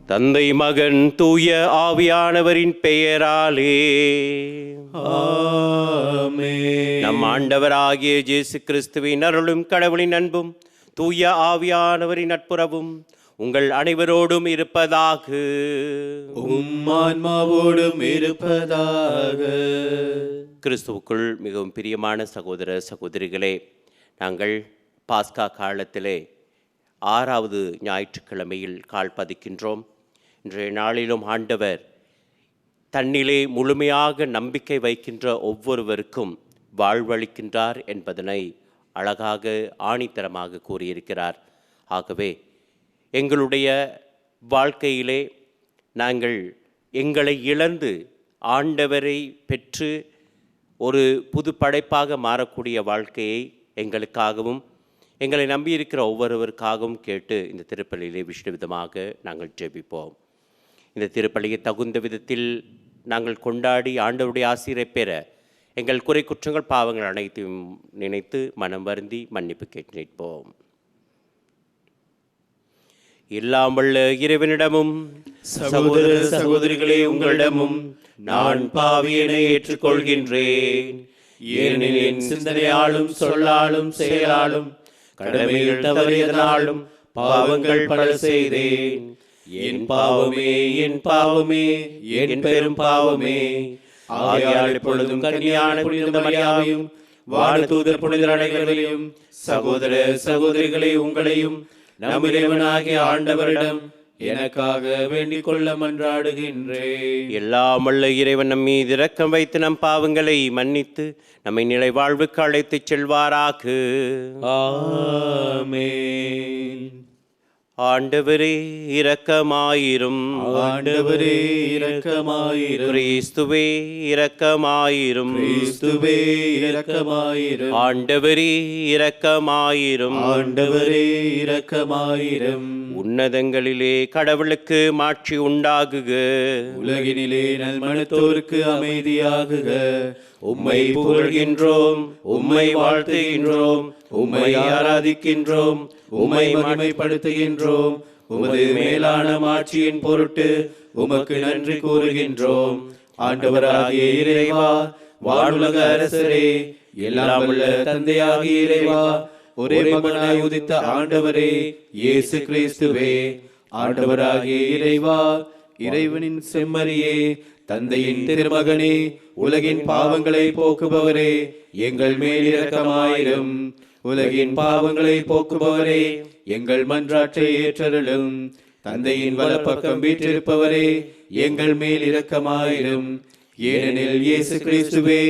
தந்தை மகன் தூய ஆவியானவரின் பெயராலே ஆமென். நம் ஆண்டவராகிய இயேசு கிறிஸ்துவின் அருளும் கடவுளின் அன்பும் தூய ஆவியானவரின் நட்புறவும் உங்கள் அனைவரோடும் இருப்பதாக. ஆன்மாவோடும் இருப்பதாக. கிறிஸ்துவுக்குள் மிகவும் பிரியமான சகோதர சகோதரிகளே, நாங்கள் பாஸ்கா காலத்திலே 6வது ஞாயிற்றுக்கிழமையில் கால் பதிக்கின்றோம். இன்றைய நாளிலும் ஆண்டவர் தன்னிலே முழுமையாக நம்பிக்கை வைக்கின்ற ஒவ்வொருவருக்கும் வாழ்வளிக்கின்றார் என்பதனை அழகாக ஆணித்தரமாக கூறியிருக்கிறார். ஆகவே எங்களுடைய வாழ்க்கையிலே நாங்கள் எங்களை இழந்து ஆண்டவரை பெற்று ஒரு புது படைப்பாக மாறக்கூடிய வாழ்க்கையை எங்களுக்காகவும் எங்களை நம்பியிருக்கிற ஒவ்வொருவருக்காகவும் கேட்டு இந்த திருப்பலியிலே விஷ்ணு விதமாக நாங்கள் ஜெபிப்போம். இந்த திருப்பலியை தகுந்த விதத்தில் நாங்கள் கொண்டாடி ஆண்டவருடைய ஆசீரை பெற எங்கள் குறை குற்றங்கள் பாவங்கள் அனைத்தையும் நினைத்து மனம் வருந்தி மன்னிப்பு கேட்டு நிற்போம். எல்லாம் வல்ல இறைவனிடமும் சகோதர சகோதரிகளே, உங்களிடமும் நான் பாவியனை ஏற்றுக்கொள்கின்றேன். ஏனெனில் என் சிந்தனையாலும் சொல்லாலும் செயலாலும் கடமையில் தவறியதனாலும் பாவங்கள் பல செய்தேன். என் பாவமே, என் பாவமே, என் பெரும் பாவமே. ஆகையால் எப்பொழுதும் கன்னியான புனித மரியாவையும் வானதூதர் புனிதர் அனைவரையும் சகோதர சகோதரிகளே, உங்களையும் நம் இறைவனாகிய ஆண்டவரிடம் எனக்காக வேண்டிக் கொள்ள மன்றாடுகின்றேன். எல்லாம் வல்ல இறைவன் நம் மீது இரக்கம் வைத்து நம் பாவங்களை மன்னித்து நம்மை நிலை வாழ்வுக்கு அழைத்துச் செல்வாராக. ஆமென். ஆண்டவரே இரக்கமாயிரும். ஆண்டவரே இரக்கமாயிரும். கிறிஸ்துவே இரக்கமாயிரும். கிறிஸ்துவே இரக்கமாயிரும். ஆண்டவரே இரக்கமாயிரும். ஆண்டவரே இரக்கமாயிரும். உன்னதங்களிலே கடவுளுக்கு மாட்சி உண்டாகுக. உலகினிலே நல்மனத்தோருக்கு அமைதியாகுக. உம்மை புகழ்கின்றோம், உம்மை வாழ்த்துகின்றோம், உம்மை ஆராதிக்கின்றோம், உம்மை மகிமைப்படுத்துகின்றோம். உமது மேலான மாட்சியின் பொருட்டு உமக்கு நன்றி கூறுகின்றோம். ஆண்டவராகிய இறைவா, வானுலக அரசரே, எல்லாம் வல்ல தந்தையாகிய இறைவா, ஒரே மகனாய் உதித்த ஆண்டவரே இயேசு கிறிஸ்துவே, ஆண்டவராகிய இறைவா, இறைவனின் செம்மறியே, தந்தையின் திருமகனே, உலகின் பாவங்களை போக்குபவரே, எங்கள் மேல் இரக்கமாயிரும். உலகின் பாவங்களை போக்குபவரே, எங்கள் மன்றாட்டை ஏற்றருளும். தந்தையின் வலப்பக்கம் வீற்றிருப்பவரே, எங்கள் மேல் இரக்கமாயிரும். ஏனெனில் இயேசு கிறிஸ்துவே,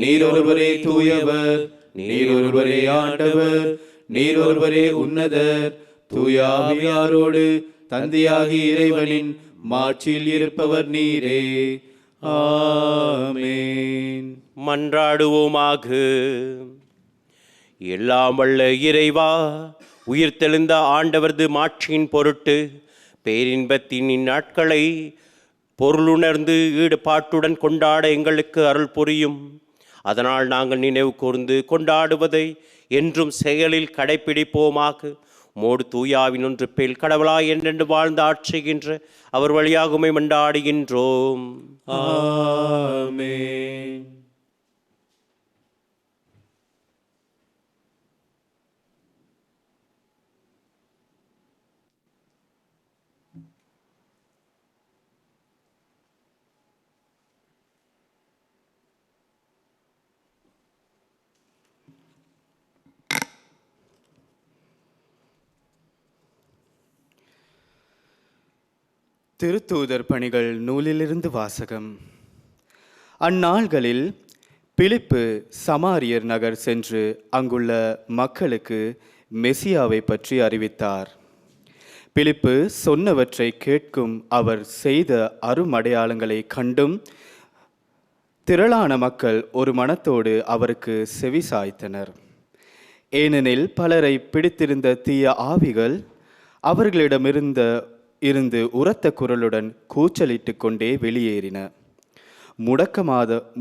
நீர் ஒருவரே தூயவர், நீர் ஒருவரே ஆண்டவர், நீர் ஒருவரே உன்னதர். தூய ஆவியாரோடு தந்தையாகிய இறைவனின் மாட்சியில் இருப்பவர் நீரே. ஆமென். மன்றாடுவோமாக. எல்லாம் வல்ல இறைவா, உயிர்த்தெழுந்த ஆண்டவரது மாட்சியின் பொருட்டு பேரின்பத்தின் இந்நாட்களை பொருளுணர்ந்து ஈடுபாட்டுடன் கொண்டாட எங்களுக்கு அருள் புரியும். அதனால் நாங்கள் நினைவு கூர்ந்து கொண்டாடுவதை என்றும் செயலில் கடைப்பிடிப்போமாக. மோடு தூயாவின் ஒன்று பேல் கடவுளாய் என்றென்று வாழ்ந்து ஆட்சிகின்ற அவர் வழியாக உம்மை மன்றாடுகின்றோம். ஆமென். திருத்தூதர் பணிகள் நூலிலிருந்து வாசகம். அந்நாள்களில் பிலிப்பு சமாரியர் நகர் சென்று அங்குள்ள மக்களுக்கு மெசியாவை பற்றி அறிவித்தார். பிலிப்பு சொன்னவற்றை கேட்கும் அவர் செய்த அருமடையாளங்களை கண்டும் திரளான மக்கள் ஒரு மனத்தோடு அவருக்கு செவிசாய்த்தனர். ஏனெனில் பலரை பிடித்திருந்த தீய ஆவிகள் அவர்களிடமிருந்து உரத்த குரலுடன் கூச்சலிட்டு கொண்டே வெளியேறின.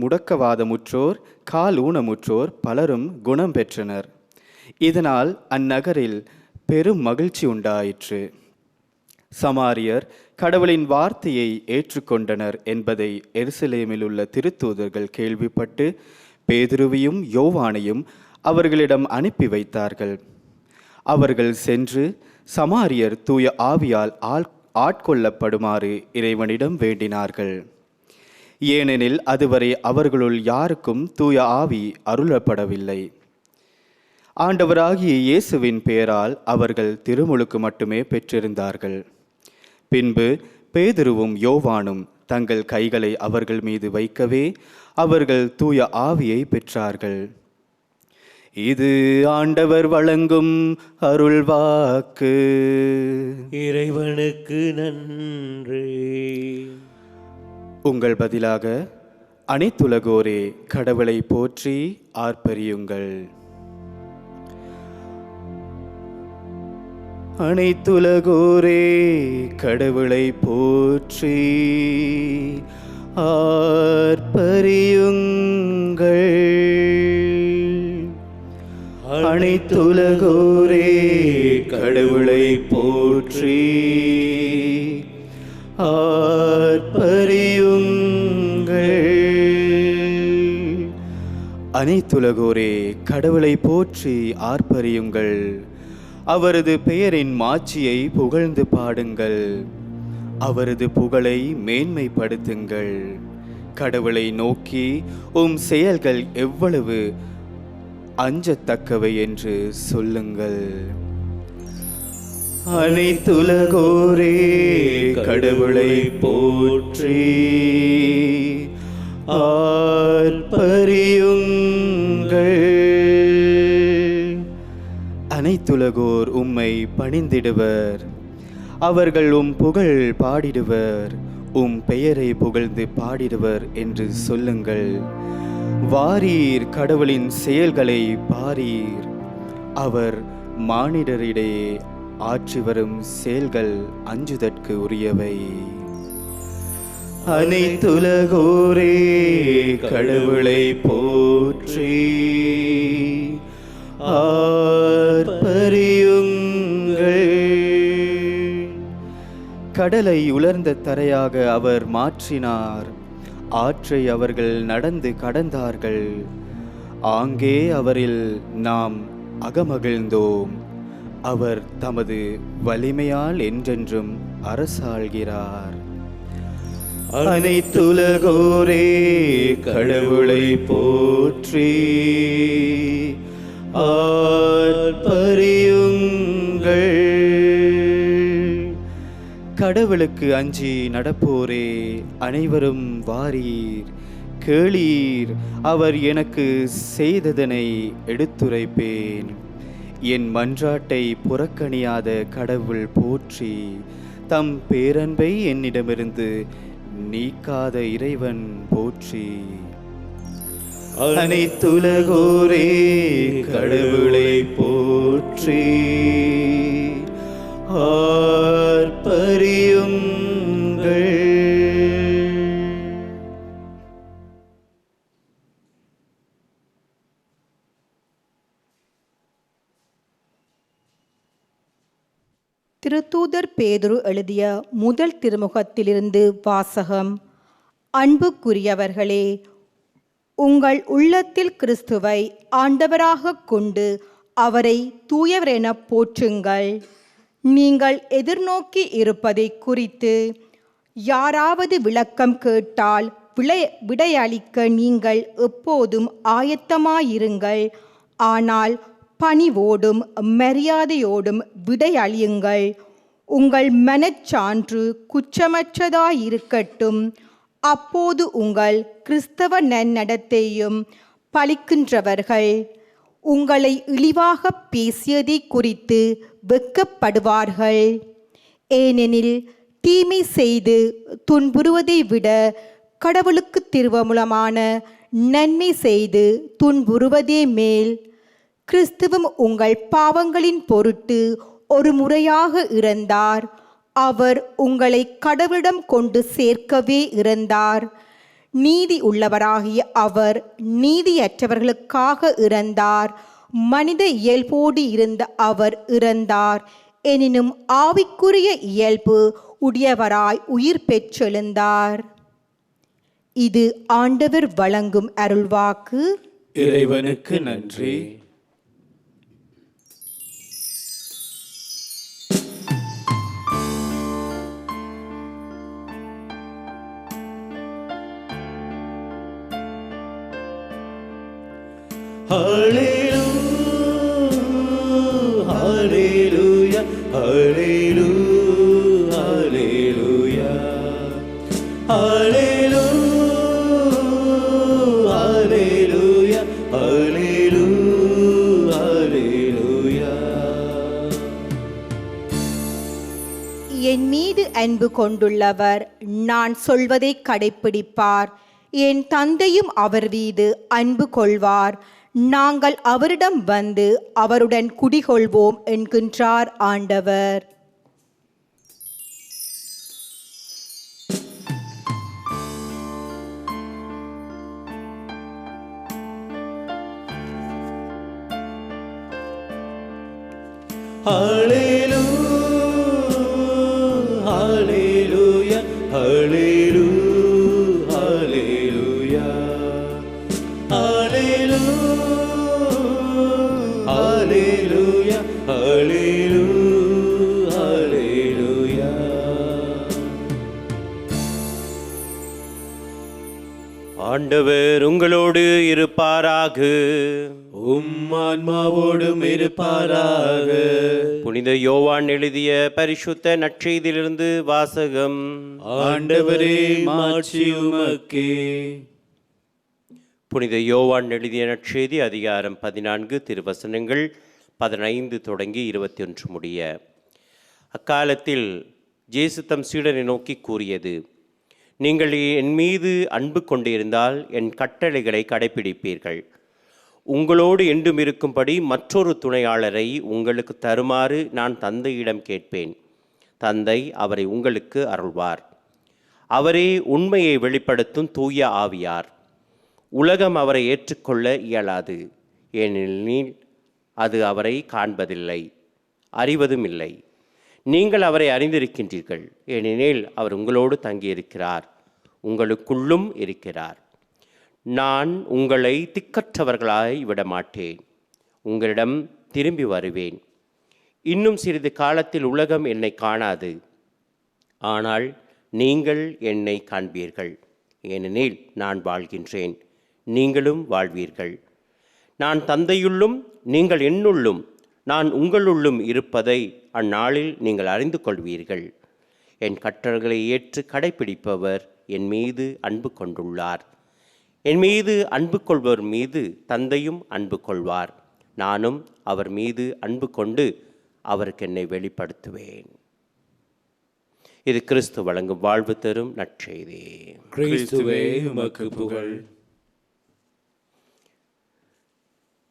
முடக்கவாதமுற்றோர், கால் ஊனமுற்றோர் பலரும் குணம் பெற்றனர். இதனால் அந்நகரில் பெரும் மகிழ்ச்சி உண்டாயிற்று. சமாரியர் கடவுளின் வார்த்தையை ஏற்றுக்கொண்டனர் என்பதை எருசலேமில் உள்ள திருத்தூதர்கள் கேள்விப்பட்டு பேதுருவையும் யோவானையும் அவர்களிடம் அனுப்பி வைத்தார்கள். அவர்கள் சென்று சமாரியர் தூய ஆவியால் ஆட்கொள்ளப்படுமாறு இறைவனிடம் வேண்டினார்கள். ஏனெனில் அதுவரை அவர்களுள் யாருக்கும் தூய ஆவி அருளப்படவில்லை. ஆண்டவராகிய இயேசுவின் பெயரால் அவர்கள் திருமுழுக்கு மட்டுமே பெற்றிருந்தார்கள். பின்பு பேதுருவும் யோவானும் தங்கள் கைகளை அவர்கள் மீது வைக்கவே அவர்கள் தூய ஆவியை பெற்றார்கள். இது ஆண்டவர் வழங்கும் அருள்வாக்கு. இறைவனுக்கு நன்றி. உங்கள் பதிலாக அனைத்துலகோரே கடவுளை போற்றி ஆர்ப்பரியுங்கள். அனைத்துலகோரே கடவுளை போற்றி ஆர்ப்பரியுங்கள். அனைத்துலகோரே கடவுளை போற்றி ஆர்ப்பரியுங்கள். அனைத்துலகோரே கடவுளை போற்றி ஆர்ப்பரியுங்கள். அவரது பெயரின் மாட்சியை புகழ்ந்து பாடுங்கள். அவரது புகழை மேன்மைப்படுத்துங்கள். கடவுளை நோக்கி உம் செயல்கள் எவ்வளவு அஞ்சத்தக்கவை என்று சொல்லுங்கள். அனைத்துலகோரே கடவுளை போற்றி ஆர்ப்பரியுங்கள். அனைத்துலகோர் உம்மை பணிந்திடுவர். அவர்கள் உம் புகழ் பாடிடுவர். உம் பெயரை புகழ்ந்து பாடிடுவர் என்று சொல்லுங்கள். வாரீர் கடவுளின் செயல்களை பாரீர். அவர் மானிடரிடையே ஆற்றி வரும் செயல்கள் அஞ்சுதற்கு உரியவை. அனைத்துலகோரே கடவுளை போற்றி ஆர்ப்பரியுங்கள். கடலை உலர்ந்த தரையாக அவர் மாற்றினார். ஆற்றை அவர்கள் நடந்து கடந்தார்கள். ஆங்கே அவரில் நாம் அகமகிழ்ந்தோம். அவர் தமது வலிமையால் என்றென்றும் அரசாள்கிறார். அனைத்துலகோரே கடவுளை போற்றி ஆர்ப்பரியுங்கள். கடவுளுக்கு அஞ்சி நடப்போரே அனைவரும் வாரீர், கேளீர். அவர் எனக்கு செய்ததனை எடுத்துரைப்பேன். என் மன்றாட்டை புறக்கணியாத கடவுள் போற்றி. தம் பேரன்பை என்னிடமிருந்து நீக்காத இறைவன் போற்றி. அனைத்துலகோரே கடவுளை போற்றி ஆர்ப்பரியுங்கள். திருத்தூதர் பேதுரு எழுதிய முதல் திருமுகத்திலிருந்து வாசகம். அன்புக்குரியவர்களே, உங்கள் உள்ளத்தில் கிறிஸ்துவை ஆண்டவராக கொண்டு அவரை தூயவரென போற்றுங்கள். நீங்கள் எதிர்நோக்கி இருப்பதை குறித்து யாராவது விளக்கம் கேட்டால் விடையளிக்க நீங்கள் எப்போதும் ஆயத்தமாயிருங்கள். ஆனால் பணிவோடும் மரியாதையோடும் விடையளியுங்கள். உங்கள் மனச்சான்று குற்றமற்றதாயிருக்கட்டும். அப்போது உங்கள் கிறிஸ்தவ நன்னடத்தையும் பலிக்கின்றவர்கள் உங்களை இழிவாக பேசியதை குறித்து வெட்கப்படுவார்கள். ஏனெனில் தீமை செய்து துன்புறுவதை விட கடவுளுக்கு திருவமுலமான நன்மை செய்து துன்புறுவதே மேல். கிறிஸ்துவும் உங்கள் பாவங்களின் பொருட்டு ஒரு முறையாக இறந்தார். அவர் உங்களை கடவுளிடம் கொண்டு சேர்க்கவே இறந்தார். நீதி உள்ளவராகிய அவர் நீதியற்றவர்களுக்காக இறந்தார். மனித இயல்போடு இருந்த அவர் இறந்தார். எனினும் ஆவிக்குரிய இயல்பு உடையவராய் உயிர் பெற்றெழுந்தார். இது ஆண்டவர் வழங்கும் அருள்வாக்கு. இறைவனுக்கு நன்றி. Hallelujah, hallelujah, hallelujah, hallelujah, hallelujah, hallelujah, hallelujah. என் மீது அன்பு கொண்டுள்ளவர் நான் சொல்வதை கடைப்பிடிப்பார். என் தந்தையும் அவர் மீது அன்பு கொள்வார். நாங்கள் அவரிடம் வந்து அவருடன் குடிகொள்வோம் என்கின்றார் ஆண்டவர். Hallelujah, hallelujah, hallelujah, hallelujah, hallelujah, hallelujah, hallelujah, hallelujah. ஆண்டவர் உங்களோடு இருப்பாராக. ஆன்மாவோடும் இருப்பாராக. புனித யோவான் எழுதிய பரிசுத்த நற்செய்தியிலிருந்து வாசகம். ஆண்டவரே, மாட்சி உமக்கே. புனித யோவான் எழுதிய நற்செய்தி அதிகாரம் 14 திருவசனங்கள் 15 தொடங்கி 21 முடிய. அக்காலத்தில் இயேசு தம் சீடரை நோக்கி கூறியது, நீங்கள் என் மீது அன்பு கொண்டிருந்தால் என் கட்டளைகளை கடைப்பிடிப்பீர்கள். உங்களோடு என்றும் இருக்கும்படி மற்றொரு துணையாளரை உங்களுக்கு தருமாறு நான் தந்தையிடம் கேட்பேன். தந்தை அவரை உங்களுக்கு அருள்வார். அவரே உண்மையை வெளிப்படுத்தும் தூய ஆவியார். உலகம் அவரை ஏற்றுக்கொள்ள இயலாது, ஏனெனில் அது அவரை காண்பதில்லை, அறிவதும் இல்லை. நீங்கள் அவரை அறிந்திருக்கின்றீர்கள், ஏனெனில் அவர் உங்களோடு தங்கியிருக்கிறார், உங்களுக்குள்ளும் இருக்கிறார். நான் உங்களை திக்கற்றவர்களாய் விடமாட்டேன், உங்களிடம் திரும்பி வருவேன். இன்னும் சிறிது காலத்தில் உலகம் என்னை காணாது, ஆனால் நீங்கள் என்னை காண்பீர்கள், ஏனெனில் நான் வாழ்கின்றேன், நீங்களும் வாழ்வீர்கள். நான் தந்தையுள்ளும் நீங்கள் என்னுள்ளும் நான் உங்களுள்ளும் இருப்பதை அந்நாளில் நீங்கள் அறிந்து கொள்வீர்கள். என் கட்டளைகளை ஏற்று கடைப்பிடிப்பவர் என் மீது அன்பு கொண்டுள்ளார். என் மீது அன்பு கொள்வர் மீது தந்தையும் அன்பு கொள்வார். நானும் அவர் மீது அன்பு கொண்டு அவருக்கு என்னை வெளிப்படுத்துவேன். இது கிறிஸ்து வழங்கும் வாழ்வு தரும் நற்செய்தி. கிறிஸ்துவே உமக்கு புகழ்.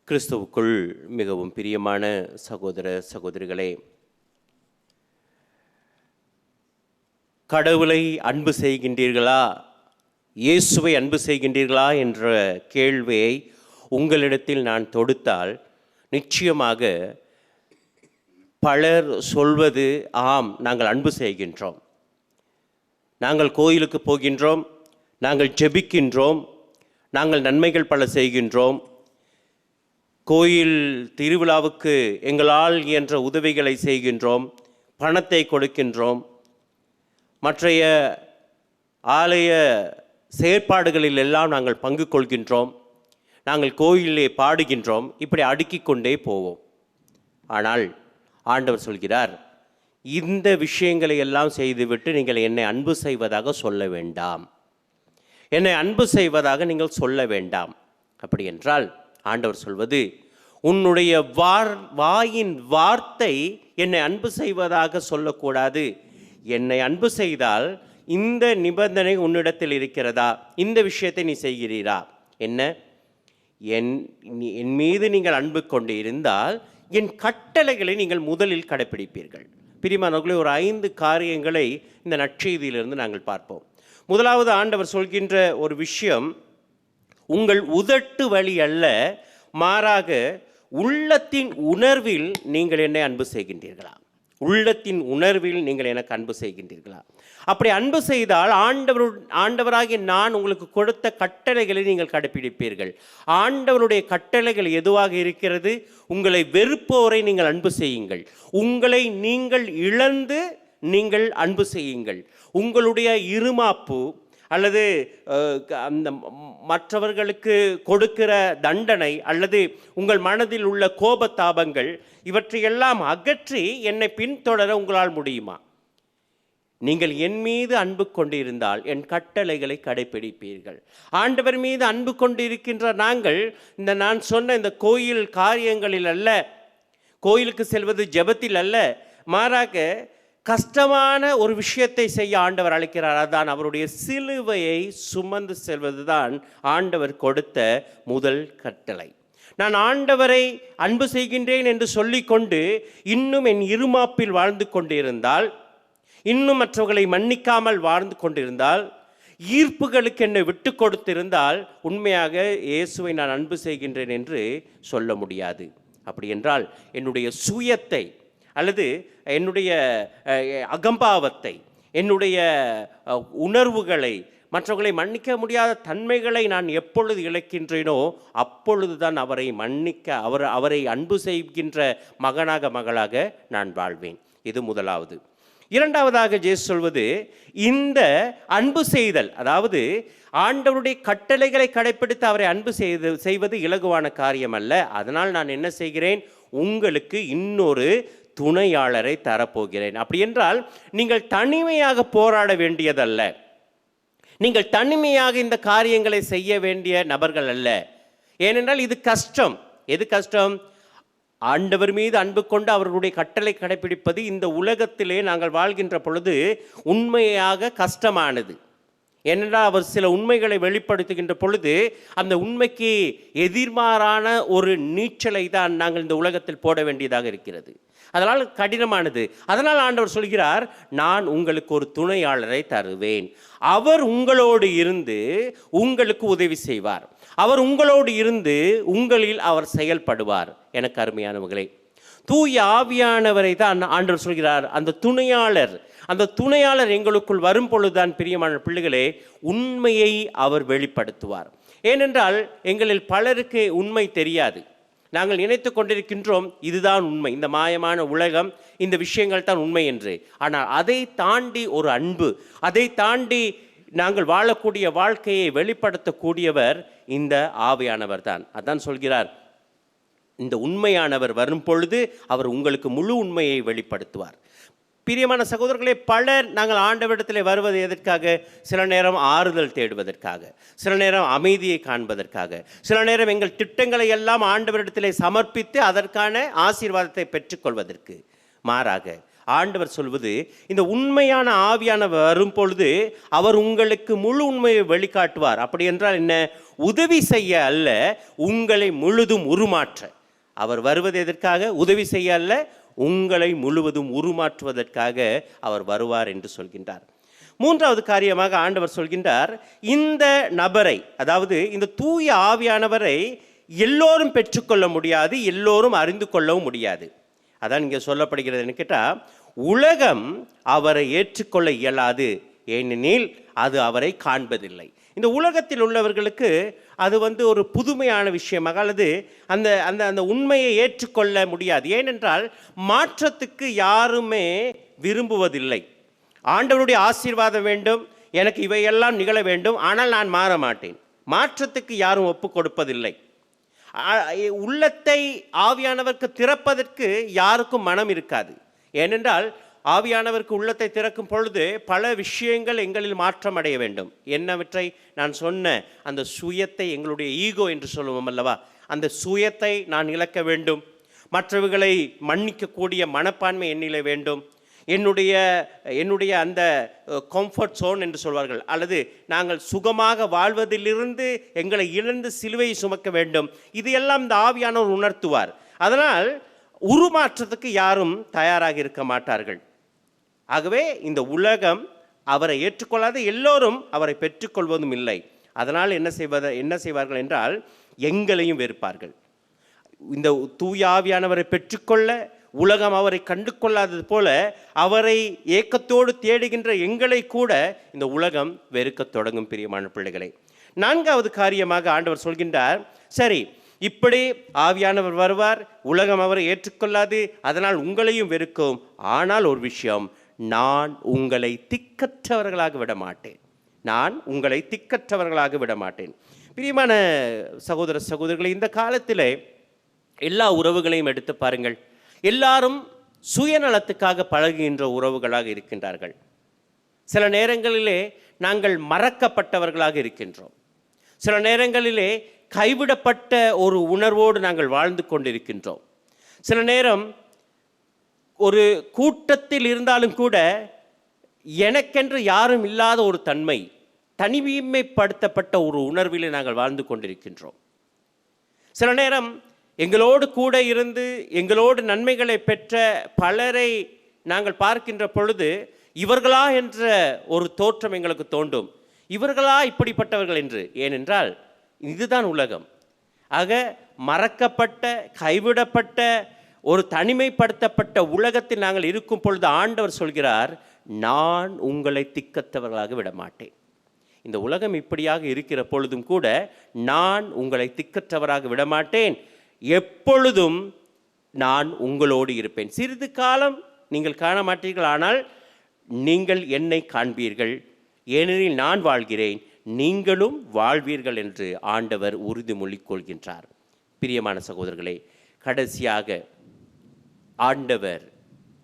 கிறிஸ்துவுக்குள் மிகவும் பிரியமான சகோதர சகோதரிகளே, கடவுளை அன்பு செய்கின்றீர்களா, இயேசுவை அன்பு செய்கின்றீர்களா என்ற கேள்வியை உங்களிடத்தில் நான் தொடுத்தால் நிச்சயமாக பலர் சொல்வது, ஆம், நாங்கள் அன்பு செய்கின்றோம், நாங்கள் கோயிலுக்கு போகின்றோம், நாங்கள் ஜெபிக்கின்றோம், நாங்கள் நன்மைகள் பல செய்கின்றோம், கோயில் திருவிழாவுக்கு எங்களால் இயன்ற உதவிகளை செய்கின்றோம், பணத்தை கொடுக்கின்றோம், மற்றைய ஆலய செயற்பாடுகளில் எல்லாம் நாங்கள் பங்கு கொள்கின்றோம், நாங்கள் கோயிலே பாடுகின்றோம், இப்படி அடுக்கிக் கொண்டே போவோம். ஆனால் ஆண்டவர் சொல்கிறார், இந்த விஷயங்களை எல்லாம் செய்துவிட்டு நீங்கள் என்னை அன்பு செய்வதாக சொல்ல வேண்டாம், என்னை அன்பு செய்வதாக நீங்கள் சொல்ல வேண்டாம். அப்படி என்றால் ஆண்டவர் சொல்வது, உன்னுடைய வாயின் வார்த்தை என்னை அன்பு செய்வதாக சொல்லக்கூடாது. என்னை அன்பு செய்தால் இந்த நிபந்தனை உன்னிடத்தில் இருக்கிறதா, இந்த விஷயத்தை நீ செய்கிறீரா, என்ன, என் மீது நீங்கள் அன்பு கொண்டு இருந்தால் என் கட்டளைகளை நீங்கள் முதலில் கடைப்பிடிப்பீர்கள். பிரியமானவர்களே, ஒரு 5 காரியங்களை இந்த நற்செய்தியிலிருந்து நாங்கள் பார்ப்போம். முதலாவது ஆண்டவர் சொல்கின்ற ஒரு விஷயம், உங்கள் உதட்டு வழி அல்ல, மாறாக உள்ளத்தின் உணர்வில் நீங்கள் என்னை அன்பு செய்கின்றீர்களா. உள்ளத்தின் உணர்வில் நீங்கள் எனக்கு அன்பு செய்கின்றீர்களா? அப்படி அன்பு செய்தால் ஆண்டவராகிய நான் உங்களுக்கு கொடுத்த கட்டளைகளை நீங்கள் கடைப்பிடிப்பீர்கள். ஆண்டவருடைய கட்டளைகள் எதுவாக இருக்கிறது? உங்களை வெறுப்போரை நீங்கள் அன்பு செய்யுங்கள், உங்களை நீங்கள் இழந்து நீங்கள் அன்பு செய்யுங்கள், உங்களுடைய இருமாப்பு அல்லது அந்த மற்றவர்களுக்கு கொடுக்கிற தண்டனை அல்லது உங்கள் மனதில் உள்ள கோபதாபங்கள் இவற்றையெல்லாம் அகற்றி என்னை பின்தொடர உங்களால் முடியுமா? நீங்கள் என் மீது அன்பு கொண்டிருந்தால் என் கட்டளைகளை கடைப்பிடிப்பீர்கள். ஆண்டவர் மீது அன்பு கொண்டிருக்கின்ற நாங்கள் நான் சொன்ன இந்த கோயில் காரியங்களில் அல்ல, கோயிலுக்கு செல்வது ஜெபத்தில் அல்ல, மாறாக கஷ்டமான ஒரு விஷயத்தை செய்ய ஆண்டவர் அழைக்கிறார். அதுதான் அவருடைய சிலுவையை சுமந்து செல்வது தான் ஆண்டவர் கொடுத்த முதல் கட்டளை. நான் ஆண்டவரை அன்பு செய்கின்றேன் என்று சொல்லிக்கொண்டு இன்னும் என் இருமாப்பில் வாழ்ந்து கொண்டிருந்தால், இன்னும் மற்றவர்களை மன்னிக்காமல் வாழ்ந்து கொண்டிருந்தால், ஈர்ப்புகளுக்கு என்னை விட்டு கொடுத்திருந்தால் உண்மையாக இயேசுவை நான் அன்பு செய்கின்றேன் என்று சொல்ல முடியாது. அப்படி என்றால் என்னுடைய சுயத்தை அல்லது என்னுடைய அகம்பாவத்தை, என்னுடைய உணர்வுகளை, மற்றவர்களை மன்னிக்க முடியாத தன்மைகளை நான் எப்பொழுது இழக்கின்றேனோ அப்பொழுது தான் அவரை மன்னிக்க, அவரை அன்பு செய்கின்ற மகளாக நான் வாழ்வேன். இது முதலாவது. இரண்டாவதாக இயேசு சொல்வது, இந்த அன்பு செய்தல், அதாவது ஆண்டவருடைய கட்டளைகளை கடைப்பிடித்து அவரை அன்பு செய்வது இலகுவான காரியம் அல்ல. அதனால் நான் என்ன செய்கிறேன்? உங்களுக்கு இன்னொரு துணையாளரை தரப்போகிறேன். அப்படி என்றால் நீங்கள் தனிமையாக போராட வேண்டியதல்ல, நீங்கள் தனிமையாக இந்த காரியங்களை செய்ய வேண்டிய நபர்கள் அல்ல. ஏனென்றால் இது கஷ்டம். எது கஷ்டம்? ஆண்டவர் மீது அன்பு கொண்டு அவர்களுடைய கட்டளை கடைப்பிடிப்பது இந்த உலகத்திலே நாங்கள் வாழ்கின்ற பொழுது உண்மையாக கஷ்டமானது. ஏனென்றால் அவர் சில உண்மைகளை வெளிப்படுத்துகின்ற பொழுது அந்த உண்மைக்கு எதிர்மாறான ஒரு நீச்சலை தான் நாங்கள் இந்த உலகத்தில் போட வேண்டியதாக இருக்கிறது. அதனால் கடினமானது. அதனால் ஆண்டவர் சொல்கிறார், நான் உங்களுக்கு ஒரு துணையாளரை தருவேன், அவர் உங்களோடு இருந்து உங்களுக்கு உதவி செய்வார், அவர் உங்களோடு இருந்து உங்களில் அவர் செயல்படுவார். எனக்கு அருமையானவர்களே, தூய ஆவியானவரை தான் ஆண்டவர் சொல்கிறார், அந்த துணையாளர் எங்களுக்குள் வரும் பொழுதுதான் பிரியமான பிள்ளைகளே உண்மையை அவர் வெளிப்படுத்துவார். ஏனென்றால் எங்களில் பலருக்கு உண்மை தெரியாது. நாங்கள் நினைத்து கொண்டிருக்கின்றோம் இதுதான் உண்மை, இந்த மாயமான உலகம், இந்த விஷயங்கள் தான் உண்மை என்று. ஆனால் அதை தாண்டி ஒரு அன்பு, அதை தாண்டி நாங்கள் வாழக்கூடிய வாழ்க்கையை வெளிப்படுத்தக்கூடியவர் இந்த ஆவியானவர் தான். அதான் சொல்கிறார், இந்த உண்மையானவர் வரும் பொழுது அவர் உங்களுக்கு முழு உண்மையை வெளிப்படுத்துவார். பிரியமான சகோதரர்களே, பலர் நாங்கள் ஆண்டவரிடத்தில் வருவது எதற்காக? சில நேரம் ஆறுதல் தேடுவதற்காக, சில நேரம் அமைதியை காண்பதற்காக, சில நேரம் எங்கள் திட்டங்களை எல்லாம் ஆண்டவரிடத்தில் சமர்ப்பித்து அதற்கான ஆசீர்வாதத்தை பெற்றுக்கொள்வதற்கு. மாறாக ஆண்டவர் சொல்வது, இந்த உண்மையான ஆவியானவர் வரும் பொழுது அவர் உங்களுக்கு முழு உண்மையை வெளிக்காட்டுவார். அப்படி என்றால் என்ன? உதவி செய்ய அல்ல, உங்களை முழுதும் உருமாற்ற. அவர் வருவது எதற்காக? உதவி செய்ய அல்ல, உங்களை முழுவதும் உருமாற்றுவதற்காக அவர் வருவார் என்று சொல்கின்றார். மூன்றாவது காரியமாக ஆண்டவர் சொல்கின்றார், இந்த நபரை, அதாவது இந்த தூய ஆவியானவரை எல்லோரும் பெற்றுக்கொள்ள முடியாது, எல்லோரும் அறிந்து கொள்ளவும் முடியாது. அதான் இங்கே சொல்லப்படுகிறது கேட்டால், உலகம் அவரை ஏற்றுக்கொள்ள இயலாது, ஏனெனில் அது அவரை காண்பதில்லை. இந்த உலகத்தில் உள்ளவர்களுக்கு அது ஒரு புதுமையான விஷயமாக அல்லது அந்த அந்த அந்த உண்மையை ஏற்றுக்கொள்ள முடியாது. ஏனென்றால் மாற்றத்துக்கு யாருமே விரும்புவதில்லை. ஆண்டவருடைய ஆசீர்வாதம் வேண்டும், எனக்கு இவையெல்லாம் நிகழ வேண்டும், ஆனால் நான் மாற மாட்டேன். மாற்றத்துக்கு யாரும் ஒப்பு கொடுப்பதில்லை. உள்ளத்தை ஆவியானவருக்கு திறப்பதற்கு யாருக்கும் மனம் இருக்காது. ஏனென்றால் ஆவியானவருக்கு உள்ளத்தை திறக்கும் பொழுது பல விஷயங்கள் எங்களில் மாற்றம் அடைய வேண்டும். என்னவற்றை? நான் சொன்ன அந்த சுயத்தை, எங்களுடைய ஈகோ என்று சொல்லுவோம் அல்லவா, அந்த சுயத்தை நான் இழக்க வேண்டும். மற்றவர்களை மன்னிக்கக்கூடிய மனப்பான்மை என்னிலே வேண்டும். என்னுடைய அந்த கம்ஃபர்ட் ஜோன் என்று சொல்வார்கள், அல்லது நாங்கள் சுகமாக வாழ்வதிலிருந்து எங்களை இழந்து சிலுவையை சுமக்க வேண்டும். இது எல்லாம் இந்த ஆவியானவர் உணர்த்துவார். அதனால் உருமாற்றத்துக்கு யாரும் தயாராக இருக்க மாட்டார்கள். ஆகவே இந்த உலகம் அவரை ஏற்றுக்கொள்ளாத, எல்லோரும் அவரை பெற்றுக்கொள்வதும் இல்லை. அதனால் என்ன செய்வார்கள் என்றால் எங்களையும் வெறுப்பார்கள். இந்த தூய ஆவியானவரை பெற்றுக்கொள்ள, உலகம் அவரை கண்டு கொள்ளாதது போல அவரை ஏக்கத்தோடு தேடுகின்ற எங்களை கூட இந்த உலகம் வெறுக்கத் தொடங்கும். பிரியமான பிள்ளைகளை, 4வது காரியமாக ஆண்டவர் சொல்கின்றார், சரி, இப்படி ஆவியானவர் வருவார், உலகம் அவரை ஏற்றுக்கொள்ளாது, அதனால் உங்களையும் வெறுக்கும். ஆனால் ஒரு விஷயம், நான் உங்களை திக்கற்றவர்களாக விட மாட்டேன். நான் உங்களை திக்கற்றவர்களாக விட மாட்டேன். பிரியமான சகோதர சகோதரிகளை, இந்த காலத்தில் எல்லா உறவுகளையும் எடுத்து பாருங்கள். எல்லாரும் சுயநலத்துக்காக பழகுகின்ற உறவுகளாக இருக்கின்றார்கள். சில நேரங்களிலே நாங்கள் மறக்கப்பட்டவர்களாக இருக்கின்றோம். சில நேரங்களிலே கைவிடப்பட்ட ஒரு உணர்வோடு நாங்கள் வாழ்ந்து கொண்டிருக்கின்றோம். சில நேரம் ஒரு கூட்டத்தில் இருந்தாலும் கூட எனக்கென்று யாரும் இல்லாத ஒரு தன்மை, தனிமைப்படுத்தப்பட்ட ஒரு உணர்விலே நாங்கள் வாழ்ந்து கொண்டிருக்கின்றோம். சில நேரம் எங்களோடு கூட இருந்து எங்களோடு நன்மைகளை பெற்ற பலரை நாங்கள் பார்க்கின்ற பொழுது இவர்களா என்ற ஒரு தோற்றம் எங்களுக்கு தோன்றும். இவர்களா இப்படிப்பட்டவர்கள் என்று. ஏனென்றால் இதுதான் உலகம். ஆக மறக்கப்பட்ட, கைவிடப்பட்ட, ஒரு தனிமைப்படுத்தப்பட்ட உலகத்தில் நாங்கள் இருக்கும் பொழுது ஆண்டவர் சொல்கிறார், நான் உங்களை திக்கற்றவர்களாக விட மாட்டேன். இந்த உலகம் இப்படியாக இருக்கிற பொழுதும் கூட நான் உங்களை திக்கற்றவராக விடமாட்டேன், எப்பொழுதும் நான் உங்களோடு இருப்பேன். சிறிது காலம் நீங்கள் காண மாட்டீர்கள், ஆனால் நீங்கள் என்னை காண்பீர்கள், ஏனெனில் நான் வாழ்கிறேன், நீங்களும் வாழ்வீர்கள் என்று ஆண்டவர் உறுதிமொழி கொள்கின்றார். பிரியமான சகோதரர்களே, கடைசியாக ஆண்டவர்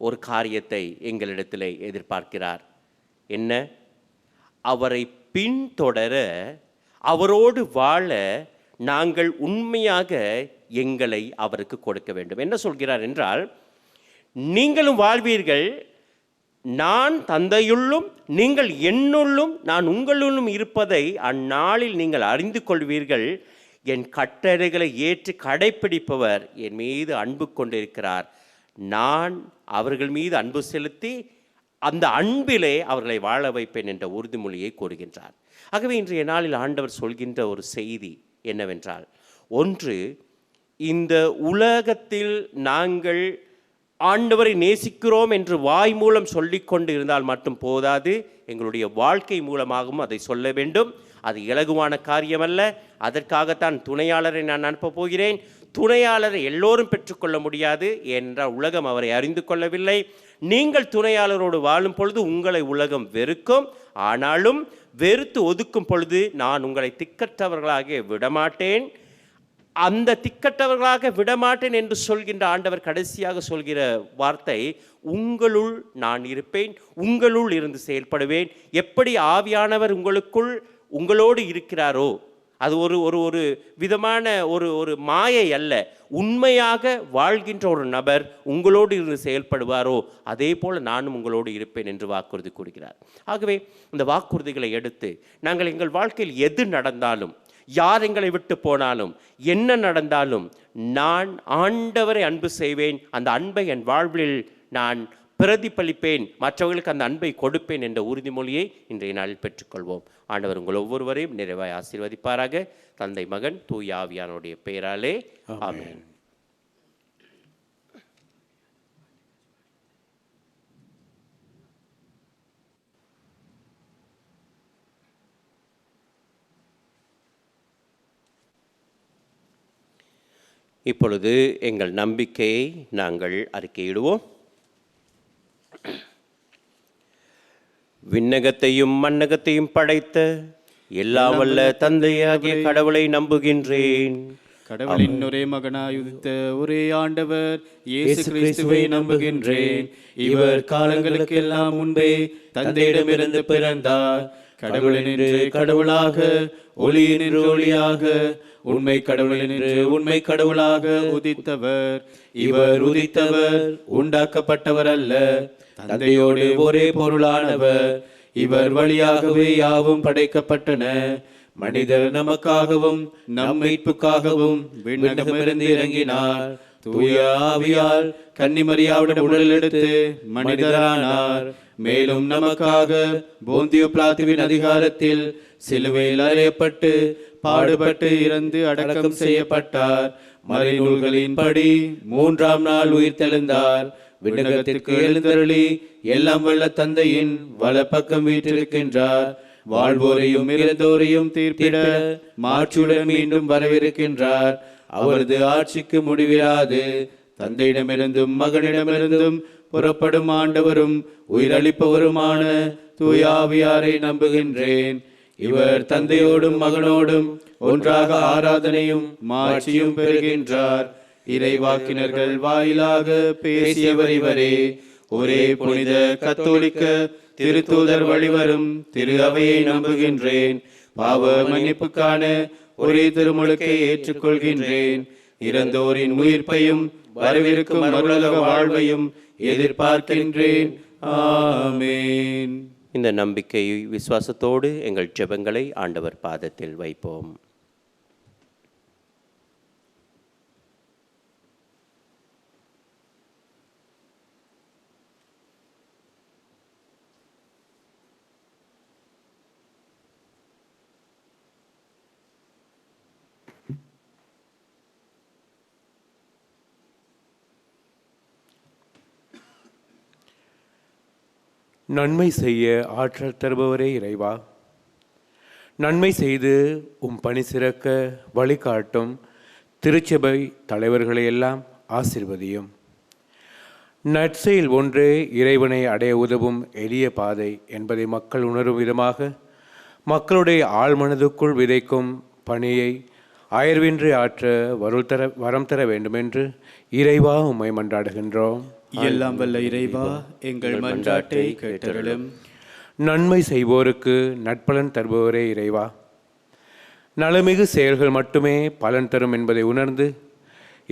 ஒரு காரியத்தை எங்களிடத்தில் எதிர்பார்க்கிறார். என்ன? அவரை பின்தொடர, அவரோடு வாழ நாங்கள் உண்மையாக எங்களை அவருக்கு கொடுக்க வேண்டும். என்ன சொல்கிறார் என்றால், நீங்களும் வாழ்வீர்கள், நான் தந்தையுள்ளும் நீங்கள் என்னுள்ளும் நான் உங்களுள்ளும் இருப்பதை அந்நாளில் நீங்கள் அறிந்து கொள்வீர்கள். என் கட்டளைகளை ஏற்று கடைப்பிடிப்பவர் என் மீது அன்பு கொண்டிருக்கிறார். நான் அவர்கள் மீது அன்பு செலுத்தி அந்த அன்பிலே அவர்களை வாழ வைப்பேன் என்ற உறுதிமொழியை கூறுகின்றார். ஆகவே இன்றைய நாளில் ஆண்டவர் சொல்கின்ற ஒரு செய்தி என்னவென்றால், ஒன்று, இந்த உலகத்தில் நாங்கள் ஆண்டவரை நேசிக்கிறோம் என்று வாய் மூலம் சொல்லிக்கொண்டு இருந்தால் மட்டும் போதாது, எங்களுடைய வாழ்க்கை மூலமாகவும் அதை சொல்ல வேண்டும். அது இலகுவான காரியமல்ல. அதற்காகத்தான் துணையாளரை நான் அனுப்பப் போகிறேன். துணையாளரை எல்லோரும் பெற்றுக்கொள்ள முடியாது, ஏனென்றால் உலகம் அவரை அறிந்து கொள்ளவில்லை. நீங்கள் துணையாளரோடு வாழும் பொழுது உங்களை உலகம் வெறுக்கும். ஆனாலும் வெறுத்து ஒதுக்கும் பொழுது நான் உங்களை திக்கற்றவர்களாக விடமாட்டேன். அந்த திக்கற்றவர்களாக விடமாட்டேன் என்று சொல்கின்ற ஆண்டவர் கடைசியாக சொல்கிற வார்த்தை, உங்களுள் நான் இருப்பேன், உங்களுள் இருந்து செயல்படுவேன். எப்படி ஆவியானவர் உங்களோடு இருக்கிறாரோ, அது ஒரு விதமான ஒரு மாயை அல்ல, உண்மையாக வாழ்கின்ற ஒரு நபர் உங்களோடு இருந்து செயல்படுவாரோ, அதே போல் நானும் உங்களோடு இருப்பேன் என்று வாக்குறுதி கூறுகிறார். ஆகவே இந்த வாக்குறுதிகளை எடுத்து நாங்கள் எங்கள் வாழ்க்கையில் எது நடந்தாலும், யார் எங்களை விட்டு போனாலும், என்ன நடந்தாலும், நான் ஆண்டவரை அன்பு செய்வேன், அந்த அன்பை என் வாழ்வில் நான் பிரதிபலிப்பேன், மற்றவர்களுக்கு அந்த அன்பை கொடுப்பேன் என்ற உறுதிமொழியை இன்றைய நாளில் பெற்றுக்கொள்வோம். ஆண்டவர் உங்கள் ஒவ்வொருவரையும் நிறைவாய் ஆசீர்வதிப்பாராக. தந்தை, மகன், தூய ஆவியானுடைய பெயராலே ஆமென். இப்பொழுது எங்கள் நம்பிக்கையை நாங்கள் அறிக்கையிடுவோம். விண்ணகத்தையும் மண்ணகத்தையும் படைத்த எல்லாம் வல்ல தந்தையாகிய கடவுளை நம்புகின்றேன். கடவுளின் ஒரே மகனாய் உதித்த ஒரே ஆண்டவர் இயேசு கிறிஸ்துவை நம்புகின்றேன். இவர் காலங்களுக்கு எல்லாம் முன்பே தந்தையிடமிருந்து பிறந்தார். கடவுளினின்று கடவுளாக, ஒளியினின்று ஒளியாக, உண்மை கடவுளினின்று உண்மை கடவுளாக உதித்தவர். இவர் உதித்தவர் உண்டாக்கப்பட்டவர் அல்ல, தந்தையோடு ஒரே பொருளானவர். இவர் வழியாகவே யாவும் படைக்கப்பட்டன. மனிதர் நமக்காகவும் நம் மீட்புக்காகவும் விண்ணகமிருந்து இறங்கினார். தூய ஆவியால் கன்னிமரியாவுடன் உடல் எடுத்து மனிதரானார். மேலும் நமக்காக போந்தியு பிலாத்துவின் அதிகாரத்தில் சிலுவையில் அறையப்பட்டு பாடுபட்டு இறந்து அடக்கம் செய்யப்பட்டார். மறைநூல்களின்படி மூன்றாம் நாள் உயிர்த்தெழுந்தார். விண்ணகத்திற்கு எழுந்தருளி எல்லாம் வல்ல தந்தையின் வலப்பக்கம் வீற்றிருக்கின்றார். வாழ்வோரையும் இறந்தோரையும் தீர்ப்பிட மாட்சியுடன் மீண்டும் வரவிருக்கின்றார். அவரது ஆட்சிக்கு முடிவிராது. தந்தையிடமிருந்தும் மகனிடமிருந்தும் புறப்படும் ஆண்டவரும் உயிரளிப்பவருமான தூய ஆவியாரை நம்புகின்றேன். இவர் தந்தையோடும் மகனோடும் ஒன்றாக ஆராதனையும் மாட்சியும் பெறுகின்றார். இறைவாக்கினர்கள் வாயிலாக பேசியவர் இவரே. ஒரே புனித கத்தோலிக்க திருத்தூதர் வழிவரும் திரு அவையை நம்புகின்றேன். பாவ மன்னிப்புக்கான ஒரே திருமுழுக்கை ஏற்றுக்கொள்கின்றேன். இறந்தோரின் உயிர்ப்பையும் வரவிருக்கும் மறுவுலக வாழ்வையும் எதிர்பார்க்கின்றேன். ஆமென். இந்த நம்பிக்கை விசுவாசத்தோடு எங்கள் ஜெபங்களை ஆண்டவர் பாதத்தில் வைப்போம். நன்மை செய்ய ஆற்றல் தருபவரே இறைவா, நன்மை செய்து பணி சிறக்க வழிகாட்டும் திருச்சபை தலைவர்களை எல்லாம் ஆசீர்வதியும். நற்செயல் ஒன்றே இறைவனை அடைய உதவும் எளிய பாதை என்பதை மக்கள் உணரும் விதமாக மக்களுடைய ஆழ்மனதுக்குள் விதைக்கும் பணியை அயர்வின்றி ஆற்ற வரம் தர வேண்டுமென்று இறைவா உம்மை மன்றாடுகின்றோம். எல்லாம் வல்ல இறைவா, எங்கள் மன்றாட்டை கேட்டருளும். நன்மை செய்வோருக்கு நற்பலன் தருபவரே இறைவா, நலமிகு செயல்கள் மட்டுமே பலன் தரும் என்பதை உணர்ந்து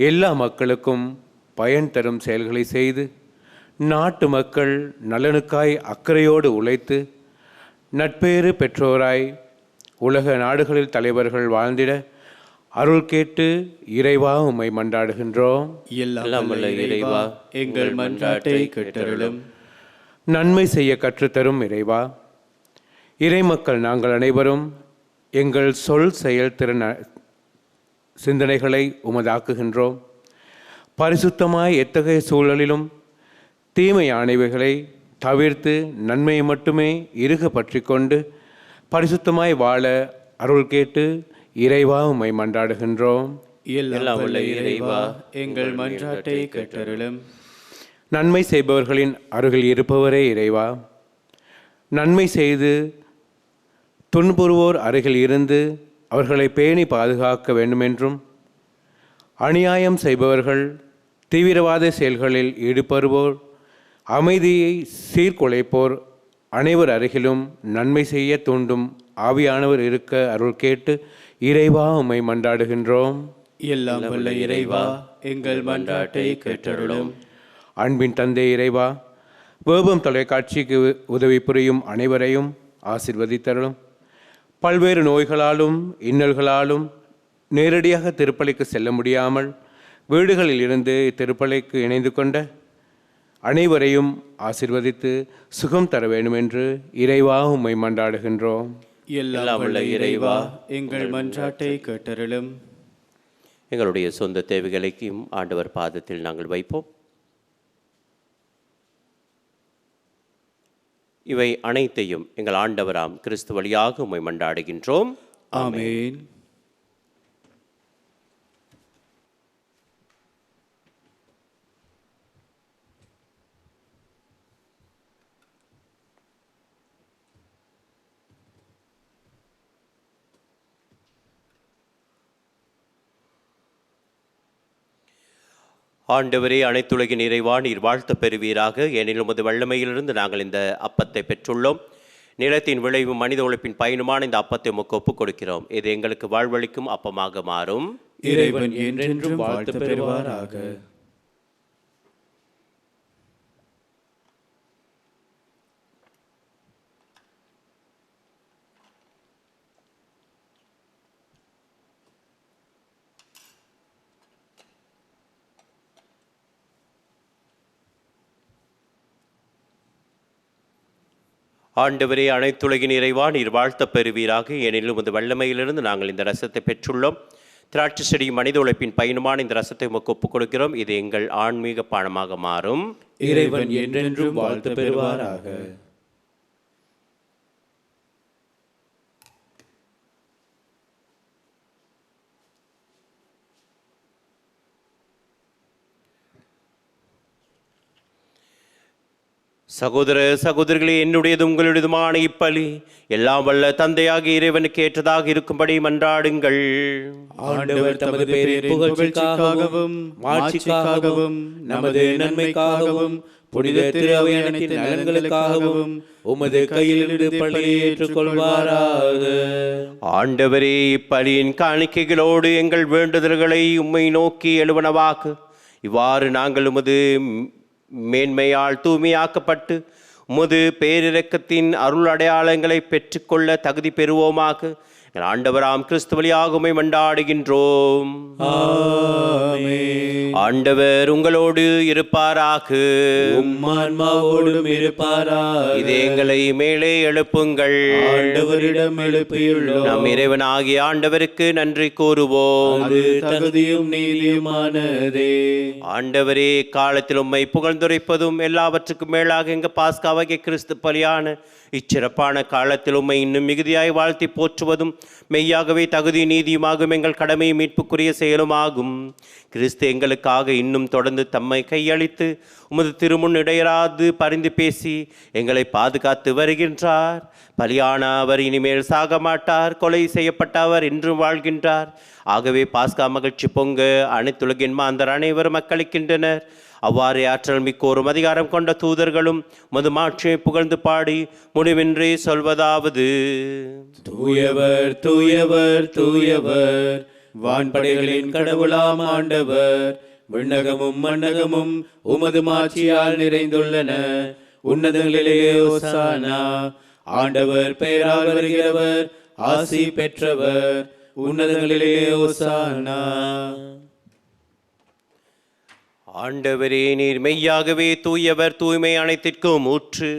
எல்லா மக்களுக்கும் பயன் தரும் செயல்களை செய்து நாட்டு மக்கள் நலனுக்காய் அக்கறையோடு உழைத்து நட்பேறு பெற்றோராய் உலக நாடுகளில் தலைவர்கள் வாழ்ந்திட அருள் கேட்டு இறைவா உம்மை மன்றாடுகின்றோம். எல்லாம் வல்ல இறைவா, எங்கள் மன்றாட்டை கேட்டருளும். நன்மை செய்ய கற்றுத்தரும் இறைவா, இறைமக்கள் நாங்கள் அனைவரும் எங்கள் சொல் செயல் திறன் சிந்தனைகளை உமதாக்குகின்றோம். பரிசுத்தமாய் எத்தகைய சூழலிலும் தீமையானவைகளை தவிர்த்து நன்மையை மட்டுமே இறுக பற்றி கொண்டு பரிசுத்தமாய் வாழ அருள் கேட்டு இறைவா உம்மை மன்றாடுகின்றோம். எல்லாம் வல்ல இறைவா, எங்கள் மன்றாட்டை கேட்டருளும். நன்மை செய்பவர்களின் அருகில் இருப்பவரே இறைவா, நன்மை செய்து துன்புறுவோர் அருகில் இருந்து அவர்களை பேணி பாதுகாக்க வேண்டுமென்றும், அநியாயம் செய்பவர்கள், தீவிரவாத செயல்களில் ஈடுபடுவோர், அமைதியை சீர்குலைப்போர் அனைவர் அருகிலும் நன்மை செய்ய தூண்டும் ஆவியானவர் இருக்க அருள் கேட்டு இறைவா உம்மை மன்றாடுகின்றோம். எல்லாம் வல்ல இறைவா, எங்கள் மன்றாட்டை கேட்டருளும். அன்பின் தந்தை இறைவா, வேபம் தொலைக்காட்சிக்கு உதவி புரியும் அனைவரையும் ஆசீர்வதித்தருளும். பல்வேறு நோய்களாலும் இன்னல்களாலும் நேரடியாக திருப்பலிக்கு செல்ல முடியாமல் வீடுகளில் இருந்து திருப்பலிக்கு இணைந்து கொண்ட அனைவரையும் ஆசீர்வதித்து சுகம் தர வேண்டும் என்று இறைவா உம்மை மன்றாடுகின்றோம். எல்லாம் வல்ல இறைவா, எங்கள் மன்றாட்டை கேட்டருளும். எங்களுடைய சொந்த தேவைகளையும் ஆண்டவர் பாதத்தில் நாங்கள் வைப்போம். இவை அனைத்தையும் எங்கள் ஆண்டவராம் கிறிஸ்து வழியாக உம்மை மன்றாடுகின்றோம். ஆமென். ஆண்டவரே, அனைத்துலகின் இறைவா, நீர் வாழ்த்த பெறுவீராக. ஏனெனில் உமது வல்லமையிலிருந்து நாங்கள் இந்த அப்பத்தை பெற்றுள்ளோம். நிலத்தின் விளைவும் மனித உழைப்பின் பயனுமான இந்த அப்பத்தை உமக்கு ஒப்புக் கொடுக்கிறோம். இது எங்களுக்கு வாழ்வளிக்கும் அப்பமாக மாறும். இறைவன் என்றென்றும் வாழ்த்து பெறுவாராக. ஆண்டவரே, அனைத்துலகின் இறைவா, நீர் வாழ்த்த பெறுவீராக. ஏனெனில் உமது வல்லமையிலிருந்து நாங்கள் இந்த ரசத்தை பெற்றுள்ளோம். திராட்சை செடியும் மனித உழைப்பின் பயனுமான இந்த ரசத்தை உமக்கு ஒப்புக் கொடுக்கிறோம். இது எங்கள் ஆன்மீக பானமாக மாறும். இறைவன் என்றென்றும் வாழ்த்து பெறுவாராக. சகோதர சகோதரிகளே, என்னுடையது உங்களுடையதுமான இப்பலி எல்லாம் வல்ல தந்தையாகிய இறைவனுக்கு ஏற்றதாக இருக்கும்படி மன்றாடுங்கள். ஆண்டவர் தமது பேரின் புகழ்ச்சிக்காகவும் மாட்சிக்காகவும் நமது நன்மைக்காகவும் புனித திரு அவை அனைத்தின் நலன்களுக்காகவும் உமது கையிலிருந்து பலியை ஏற்றுக்கொள்வாராக. ஆண்டவரே, இப்பலியின் காணிக்கைகளோடு எங்கள் வேண்டுதல்களை உம்மை நோக்கி எழுவனவாக்கு. இவ்வாறு நாங்கள் உமது மேன்மையால் தூய்மையாக்கப்பட்டு உமது பேரிரக்கத்தின் அருள் அடையாளங்களை பெற்றுக்கொள்ள தகுதி பெறுவோமாக. ஆண்டவராம் கிறிஸ்து வழியாக உம்மை மன்றாடுகின்றோம். ஆண்டவர் உங்களோடு இருப்பாராக. உம்மான்மாவோடும் இருப்பாராக. இதயங்களை மேலே எழுப்புங்கள். ஆண்டவரிடம் எழுப்பியுள்ளோம். நம் இறைவனாகிய ஆண்டவருக்கு நன்றி கூறுவோம். அது தகுதியும் நீதியுமானதே. ஆண்டவரே, காலத்தில் உம்மை புகழ்ந்துரைப்பதும் எல்லாவற்றுக்கும் மேலாக எங்க பாஸ்காவாகிய கிறிஸ்து பலியான இச்சிறப்பான காலத்தில் உம்மை இன்னும் மிகுதியாய் வாழ்த்தி போற்றுவதும் மெய்யாகவே தகுதி நீதியுமாகும் எங்கள் கடமை மீட்புக்குரிய செயலுமாகும். கிறிஸ்து எங்களுக்காக இன்னும் தொடர்ந்து தம்மை கையளித்து உமது திருமுன் இடையராது பரிந்து பேசி எங்களை பாதுகாத்து வருகின்றார். பலியான அவர் இனிமேல் சாக மாட்டார். கொலை செய்யப்பட்ட அவர் இன்றும் வாழ்கின்றார். ஆகவே பாஸ்கா மகிழ்ச்சி பொங்க அனைத்துலகின் மாந்தர் அனைவரும் மக்களிக்கின்றனர். அவ்வாறு ஆற்றல் மிக்கோரும் அதிகாரம் கொண்ட தூதர்களும் மது மாட்சியை புகழ்ந்து பாடி முடிவின்றி சொல்வதாவது: தூயவர் தூயவர் தூயவர், வான்படைகளின் கடவுளாம் ஆண்டவர். விண்ணகமும் மண்ணகமும் உமது மாட்சியால் நிறைந்துள்ளன. உன்னதங்களிலே ஓசானா. ஆண்டவர் பெயரால் வருகிறவர் ஆசி பெற்றவர். உன்னதங்களிலே ஓசானா. ஆண்டவரே, நீர் மெய்யாகவே தூயவர், தூய்மை அனைத்திற்கும் ஊற்று.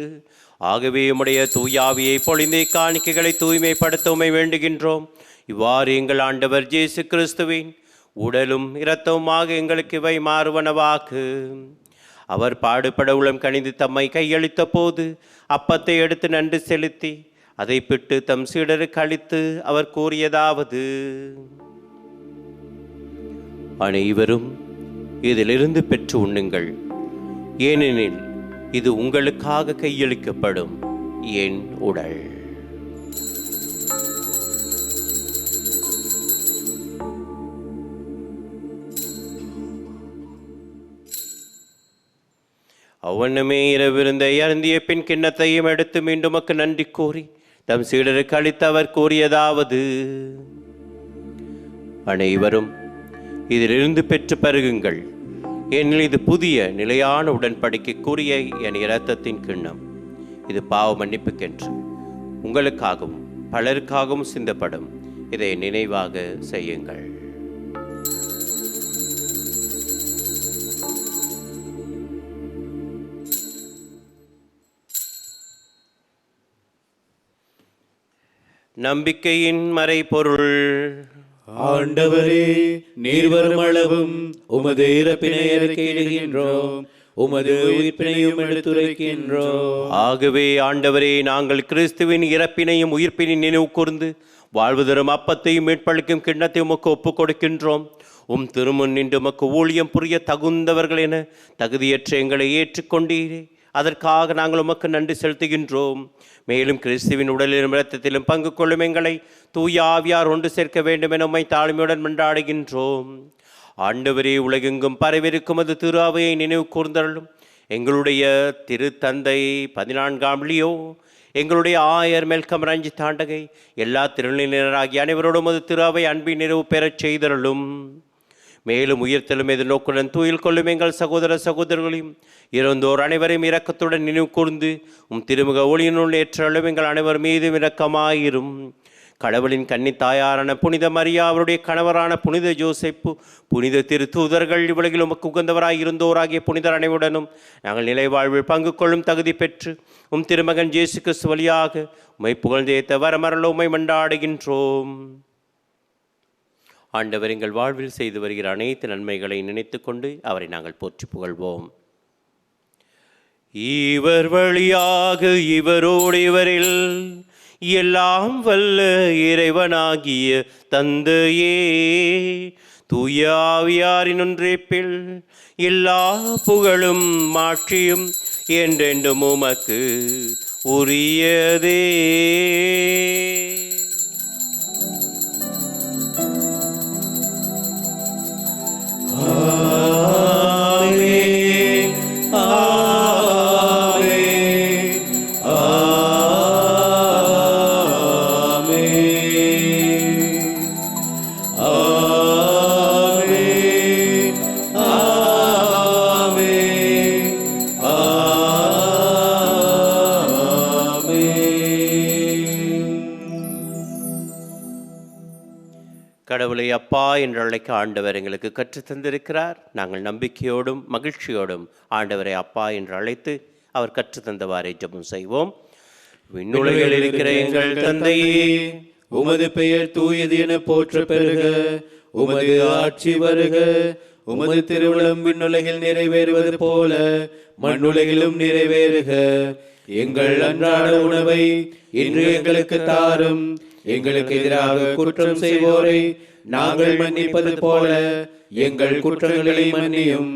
ஆகவே உம்முடைய தூயாவியை பொழிந்தே காணிக்கைகளை தூய்மைப்படுத்த உம்மை வேண்டுகின்றோம். இவ்வாறு எங்கள் ஆண்டவர் இயேசு கிறிஸ்துவின் உடலும் இரத்தவுமாக எங்களுக்கு இவை மாறுவனவாக்கு. அவர் பாடுபட உளம் கனிந்து தம்மை கையளித்த போது அப்பத்தை எடுத்து நன்றி செலுத்தி அதை பிட்டு தம் சீடருக்கு அளித்து அவர் கூறியதாவது: அனைவரும் இதிலிருந்து பெற்று உண்ணுங்கள், ஏனெனில் இது உங்களுக்காக கையளிக்கப்படும் என் உடல். அவ்வண்ணமே இரவிருந்தை அருந்திய பின் கிண்ணத்தையும் எடுத்து மீண்டும் நன்றி கூறி தம் சீடருக்கு அளித்து அவர் கூறியதாவது: அனைவரும் இதிலிருந்து பெற்று பருகுங்கள், ஏனெனில் இது புதிய நிலையான உடன்படிக்கைக்குரிய என் இரத்தத்தின் கிண்ணம். இது பாவ மன்னிப்புக்கென்று உங்களுக்காகவும் பலருக்காகவும் சிந்தப்படும். இதை நினைவாக செய்யுங்கள். நம்பிக்கையின் மறைபொருள். ஆண்டவரே, நீர் வரும் அளவும் உமது இறப்பினை அறிக்கையிடுகின்றோம், உமது உயிர்ப்பினையும் எடுத்துரைக்கின்றோம். ஆகவே ஆண்டவரே, நாங்கள் கிறிஸ்துவின் இறப்பினையும் உயிர்ப்பினை நினைவு கூர்ந்து வாழ்வு தரும் அப்பத்தையும் மீட்பளிக்கும் கிண்ணத்தையும் உமக்கு ஒப்புக் கொடுக்கின்றோம். உம் திருமுன் நின்று உமக்கு ஊழியம் புரிய தகுந்தவர்கள் என தகுதியற்ற எங்களை ஏற்றுக்கொண்டீரே. அதற்காக நாங்கள் உமக்கு நன்றி செலுத்துகின்றோம். மேலும் கிறிஸ்துவின் உடலிலும் இரத்தத்திலும் பங்கு கொள்ளும் எங்களை தூய ஆவியார் ஒன்று சேர்க்க வேண்டும் என உம்மை தாழ்மையுடன் மன்றாடுகின்றோம். ஆண்டவரே, உலகெங்கும் பரவிருக்கும் அது திரு அவையை நினைவு கூர்ந்தருளும். எங்களுடைய திருத்தந்தை 14ஆம் லியோ, எங்களுடைய ஆயர் மெல்கம் ரஞ்சித் தாண்டகை, எல்லா திருநிலையினராகிய அனைவரோடும் அது திரு அவை அன்பின் நிறைவு பெறச் செய்தருளும். மேலும் உயிர்த்தெழும் எதிர்நோக்குடன் தூயில் கொள்ளும் எங்கள் சகோதர சகோதரர்களையும் இறந்தோர் அனைவரையும் இரக்கத்துடன் நினைவு கூர்ந்து உம் திருமுக ஒளியினுள் ஏற்றளவும் எங்கள் அனைவர் மீதும் இரக்கமாயிரும். கடவுளின் கன்னி தாயாரான புனித மரியா, அவருடைய கணவரான புனித ஜோசேப்பு, புனித திருத்தூதர்கள், இவ்வுலகில் உமக்கு உகந்தவராய் இருந்தோராகிய புனிதர் அனைவருடனும் நாங்கள் நிலை வாழ்வில் பங்கு கொள்ளும் தகுதி பெற்று உம் திருமகன் இயேசு கிறிஸ்து வழியாக உம்மை புகழ்ந்தேத்த வரமரல உம்மை மன்றாடுகின்றோம். ஆண்டவர் எங்கள் வாழ்வில் செய்து வருகிற அனைத்து நன்மைகளை நினைத்து கொண்டு அவரை நாங்கள் போற்றி புகழ்வோம். இவர் வழியாக இவரோடு இவரில் எல்லாம் வல்ல இறைவனாகிய தந்தையே, தூய ஆவியாரின் ஒன்றிப்பில் எல்லா புகழும் மாட்சியும் என்றென்றும் உமக்கு உரியதே. கடவுளை அப்பா என்று அழைக்க ஆண்டவர் எங்களுக்கு கற்றுத் தந்திருக்கிறார். நாங்கள் நம்பிக்கையோடும் மகிழ்ச்சியோடும் ஆண்டவரை அப்பா என்று அழைத்து அவர் கற்றுத்தந்தவாறே ஜெபம் செய்வோம். விண்ணுலகில் இருக்கிற எங்கள் தந்தையே, உமது பெயர் தூயது என போற்ற பெறுக. உமது ஆட்சி வருக. உமது திருவுளம் விண்ணுலகில் நிறைவேறுவது போல மண்ணுலகிலும் நிறைவேறுக. எங்கள் அன்றாட உணவை இன்று எங்களுக்கு தாரும். எங்களுக்கு எதிராக குற்றம் செய்வோரை நாங்கள் மன்னிப்பது போல எங்கள் குற்றங்களை மன்னியும்.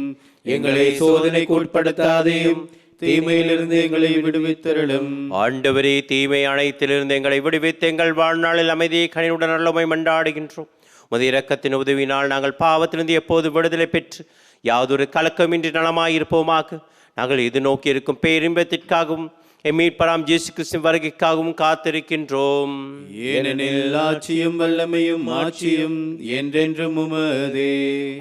எங்களை சோதனைக்கு உட்படுத்தாதையும், தீமையிலிருந்து எங்களை விடுவித்தருளும். ஆண்டவரே, தீமை அனைத்திலிருந்து எங்களை விடுவித்து எங்கள் வாழ்நாளில் அமைதியை கனிவுடன் நல்லமை மன்றாடுகின்றோம். உமது இரக்கத்தின் உதவினால் நாங்கள் பாவத்திலிருந்து எப்போது விடுதலை பெற்று யாதொரு கலக்கமின்றி நலமாயிருப்போமாக. நாங்கள் இது நோக்கி இருக்கும் பேரின்பத்திற்காகவும் மீட்பராம் இயேசு கிறிஸ்துவின் வருகைக்காகவும் காத்திருக்கின்றோம். ஏனெனில் ஆட்சியும் வல்லமையும் மாட்சியும் என்றென்றும் உமதே.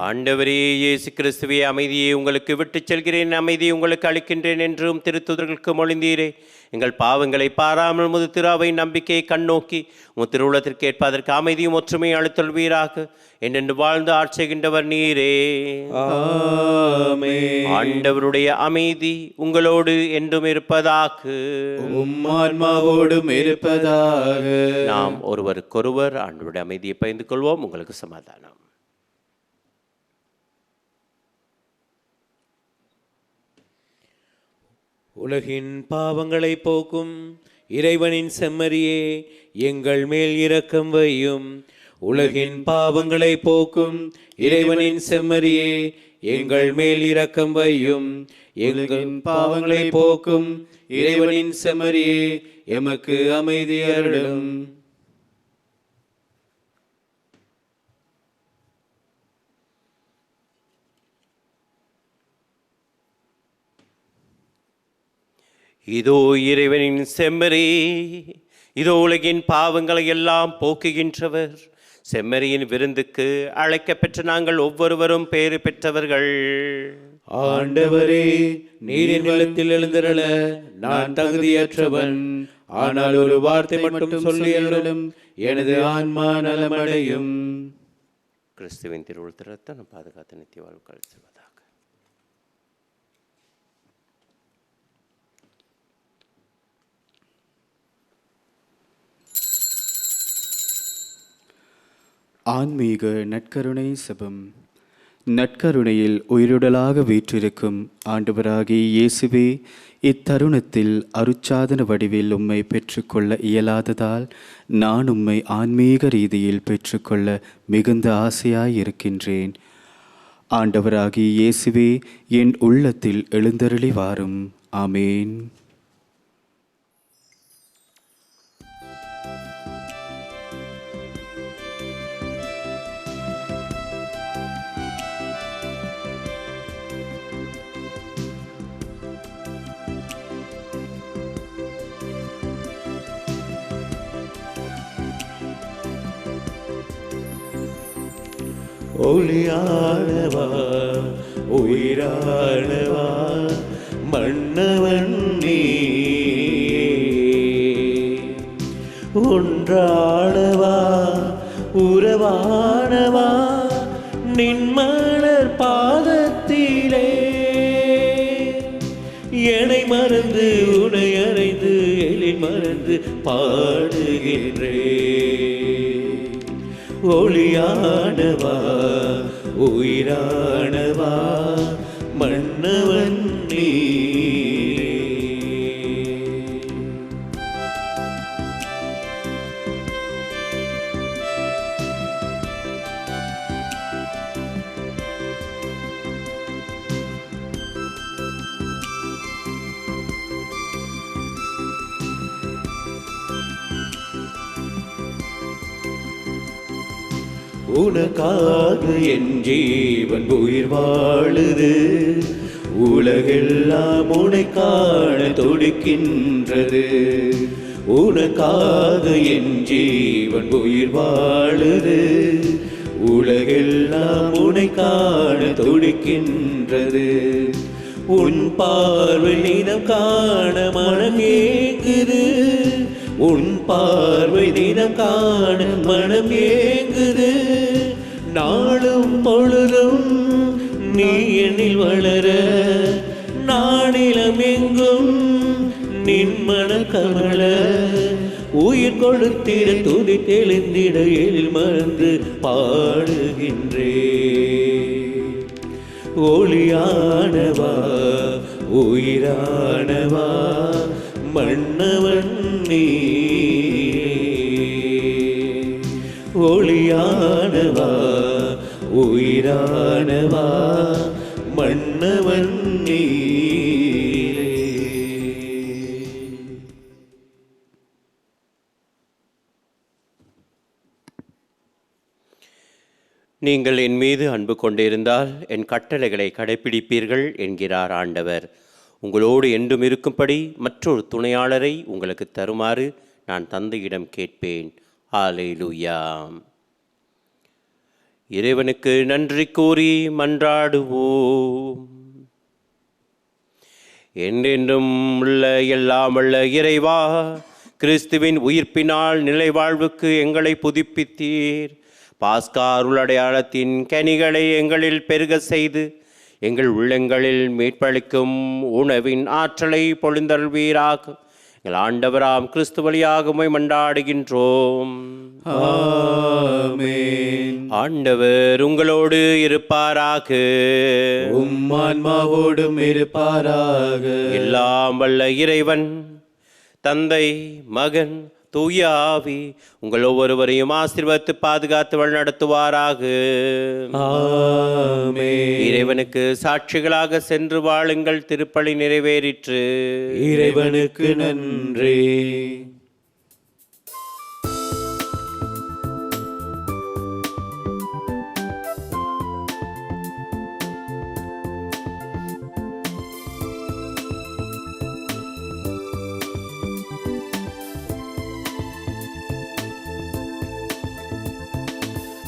ஆண்டவரே இயேசு கிறிஸ்துவே, அமைதியை உங்களுக்கு விட்டுச் செல்கிறேன், அமைதியை உங்களுக்கு அளிக்கின்றேன் என்றும் திருத்தூதர்களுக்கு மொழிந்தீரே. எங்கள் பாவங்களை பாராமல் உமது திருவை நம்பிக்கையை கண்ணோக்கி உமது திருவுளத்திற்கு ஏற்ப அதற்கு அமைதியும் ஒற்றுமையும் அளித்தல்வீராக. என்றென்று வாழ்ந்து ஆட்சிகின்றவர் நீரே. ஆமென். ஆண்டவருடைய அமைதி உங்களோடு என்றும் இருப்பதாக. உம் ஆன்மாவோடும் இருப்பதாக. நாம் ஒருவருக்கொருவர் ஆண்டவருடைய அமைதியை பகிர்ந்து கொள்வோம். உங்களுக்கு சமாதானம். உலகின் பாவங்களை போக்கும் இறைவனின் செம்மறியே, எங்கள் மேல் இரக்கம் வையும். உலகின் பாவங்களை போக்கும் இறைவனின் செம்மறியே, எங்கள் மேல் இரக்கம் வையும். எங்கள் பாவங்களை போக்கும் இறைவனின் செம்மறியே, எமக்கு அமைதி அருளும். இதோ இறைவனின் செம்மறி, இதோ உலகின் பாவங்களை எல்லாம் போக்குகின்றவர். செம்மறியின் விருந்துக்கு அழைக்கப்பெற்ற நாங்கள் ஒவ்வொருவரும் பேறு பெற்றவர்கள். ஆண்டவரே, நீரின் நிலத்தில் எழுந்தருள நான் தகுதியற்றவன். ஆனால் ஒரு வார்த்தை மட்டும் சொல்லி அருளும், எனது ஆன்மா நலமடையும். கிறிஸ்துவின் திருவுளத்திற்கு நம் பாதுகாத்து நித்திய வாழ்வு கழிச்சுவதாக. ஆன்மீக நற்கருணை செபம். நற்கருணையில் உயிருடலாக வீற்றிருக்கும் ஆண்டவராகிய இயேசுவே, இத்தருணத்தில் அருட்சாதன வடிவில் உம்மை பெற்றுக்கொள்ள இயலாததால் நான் உம்மை ஆன்மீக ரீதியில் பெற்றுக்கொள்ள மிகுந்த ஆசையாயிருக்கின்றேன். ஆண்டவராகிய இயேசுவே, என் உள்ளத்தில் எழுந்தருளி வாரும். ஆமேன். ஒளியானவா, உயிரானவா, மன்னவன் நீ. ஒன்றானவா, உறவானவா, நின்மலர் பாதத்திலே என்னை மறந்து உனை அறைந்து எழில் மறந்து பாடுகின்றே. ஒளியானவா உயிரானவா மன்னவன் நீரே. உனக்காக என் ஜீவன் உயிர் வாழுது, உலகெல்லாம் உன்னை காண துடிக்கின்றது. உனக்காக என் ஜீவன் உயிர் வாழுது, உலகெல்லாம் உன்னை காண துடிக்கின்றது. உன் பார்வை தினம் காண மனம் ஏங்குது, உன் பார்வை தினம் காண மனம் ஏங்குது. நாளும் பொழுதும் நீ எண்ணில் வளர, நானிலம் எங்கும் நின் மனம் கமல. உயிர் கொடுத்திட துதி தெளிந்திட எழில் மறந்து பாடுகின்றே. ஒளியானவா உயிரானவா மன்னவன் நீரே. ஒளியானவா உயிரானவா மன்னவன் நீரே. நீங்கள் என் மீது அன்பு கொண்டிருந்தால் என் கட்டளைகளை கடைப்பிடிப்பீர்கள் என்கிறார் ஆண்டவர். உங்களோடு என்றும் இருக்கும்படி மற்றொரு துணையாளரை உங்களுக்கு தருமாறு நான் தந்தையிடம் கேட்பேன். அல்லேலூயா. இறைவனுக்கு நன்றி கூறி மன்றாடுவோம். என்றென்றும் உள்ள எல்லாம் வல்ல இறைவா, கிறிஸ்துவின் உயிர்ப்பினால் நிலை வாழ்வுக்கு எங்களை புதுப்பித்தீர். பாஸ்கா அருளடையாளத்தின் கனிகளை எங்களில் பெருக செய்து எங்கள் உள்ளங்களில் மீட்பளிக்கும் உணவின் ஆற்றலை பொழிந்தருள்வீராக. எங்கள் ஆண்டவராம் கிறிஸ்து வழியாக உம்மை மன்றாடுகின்றோம். ஆமென். ஆண்டவர் உங்களோடு இருப்பாராக. உம் ஆன்மாவோடும் இருப்பாராக. எல்லாம் வல்ல இறைவன் தந்தை, மகன், தூய ஆவி உங்கள் ஒவ்வொருவரையும் ஆசீர்வதித்து பாதுகாத்து வழிநடத்துவாராக. ஆமென். இறைவனுக்கு சாட்சிகளாக சென்று வாழுங்கள். திருப்பலி நிறைவேறிற்று. இறைவனுக்கு நன்றி.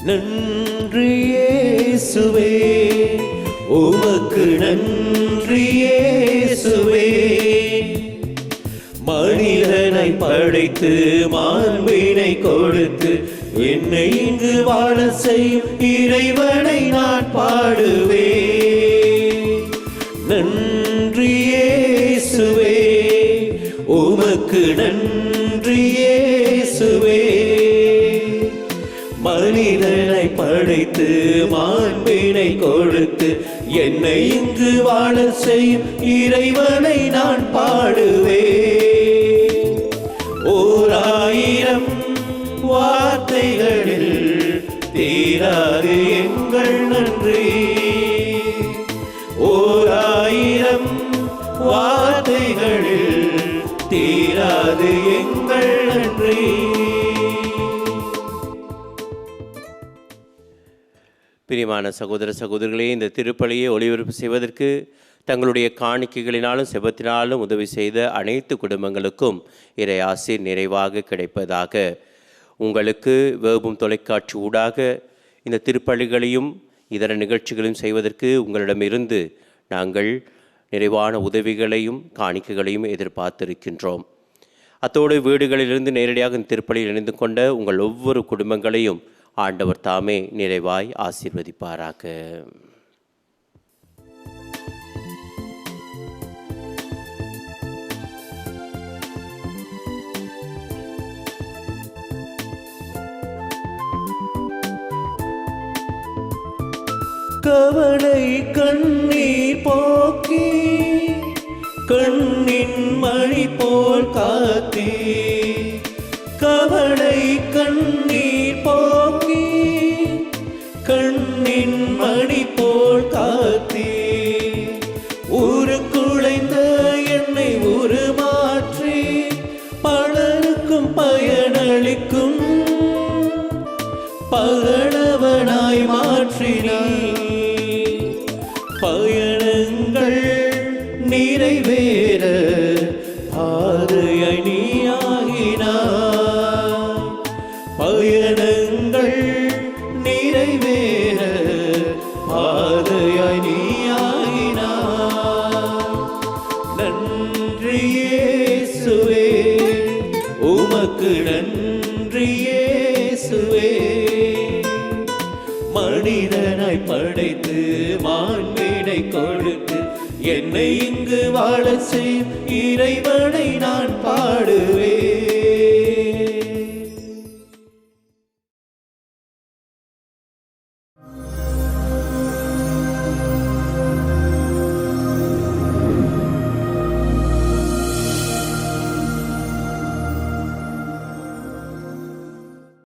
நன்றி இயேசுவே, உமக்கு நன்றி இயேசுவே. மனிதனை படைத்து மாண்பினை கொடுத்து என்னை இங்கு வாழ செய்யும் இறைவனை நான் பாடுவேன். நன்றி இயேசுவே, உமக்கு நன்றி இயேசுவே. மனிதனை படைத்து மாண்பினை கொடுத்து என்னை இங்கு வாழ செய்யும் இறைவனை நான் பாடுவேன். 1000 வார்த்தைகளில் தீராது எங்கள் நன்றி. 1000 வார்த்தைகளில் தீராது எங்கள் நன்றி. பிரியமான சகோதர சகோதரிகளே, இந்த திருப்பலியை ஒளிபரப்பு செய்வதற்கு தங்களுடைய காணிக்கைகளினாலும் செபத்தினாலும் உதவி செய்த அனைத்து குடும்பங்களுக்கும் இறை ஆசீர் நிறைவாக கிடைப்பதாக. உங்களுக்கு வேபும் தொலைக்காட்சி ஊடாக இந்த திருப்பலிகளையும் இதர நிகழ்ச்சிகளையும் செய்வதற்கு உங்களிடமிருந்து நாங்கள் நிறைவான உதவிகளையும் காணிக்கைகளையும் எதிர்பார்த்திருக்கின்றோம். அத்தோடு வீடுகளிலிருந்து நேரடியாக இந்த திருப்பலியில் இணைந்து கொண்ட உங்கள் ஒவ்வொரு குடும்பங்களையும் ஆண்டவர் தாமே நிறைவாய் ஆசீர்வதிப்பாராக. கவலை கண்ணீர் போக்கி கண்ணின் மணி போல் காத்தே கவலை கண்ணீர் போக்கி கண்ணின் மணி போல் காத்தே உருக்குலைந்த என்னை உருமாற்றி பலருக்கும் பயனளிக்கும் பகலவனாய் மாற்றினார் பயணங்கள் நிறைவேற பாதையை நீயாகினார் பயணங்கள் நிறைவேற பாதையை நீயாகினார் நன்றி இயேசுவே உமக்கு நன்றி இயேசுவே மனிதனாய் படைத்து மாண்பினை கொடுத்து என்னை இங்கு வாழச் செய்யும் இறைவனை நான் பாடுவேன்.